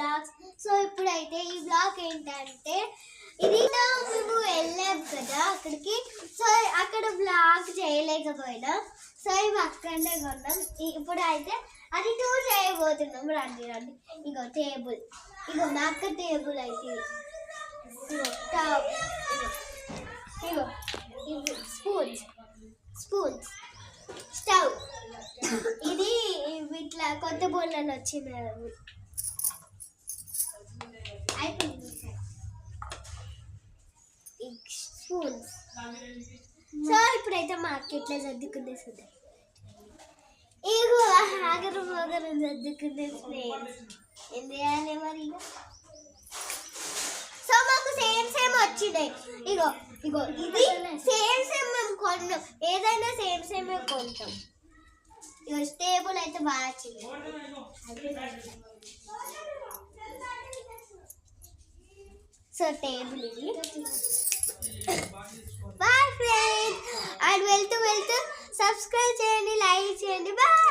Blogs. So ఇప్పుడైతే ఈ blog ఏంటంటే ఇది మేము వెళ్ళాం కదా అక్కడికి. సో అక్కడ బ్లాగ్ చేయలేకపోయినా సో ఇవి అక్కడనే కొన్నాం. ఇప్పుడు అయితే అది టూర్ చేయబోతున్నాం. రండి రండి. ఇగో టేబుల్, ఇగో మా అక్క టేబుల్ అయితే ఇగో ఇది స్పూన్స్ స్పూన్స్ స్టవ్. ఇది ఇట్లా కొత్త బోన్లలో వచ్చింది అయిపోయింది స్పూన్స్. సో ఇప్పుడైతే మార్కెట్లో సర్దుకునే చూద్దాం. ఇగో ఆగరు మొగరు సర్దుకునే ఏం చేయాలి మరి. సో మాకు సేమ్ సేమ్ వచ్చినాయి. ఇగో ఇగో ఇది సేమ్ సేమ్ మేము కొన్నాం. ఏదైనా సేమ్ సేమ్ కొంటాం. ఇగో టేబుల్ అయితే బాగా వచ్చింది. సో టేబుల్ ఇది. Bye friends. అండ్ వెళ్తూ సబ్స్క్రైబ్ చేయండి, లైక్ చేయండి. బాయ్.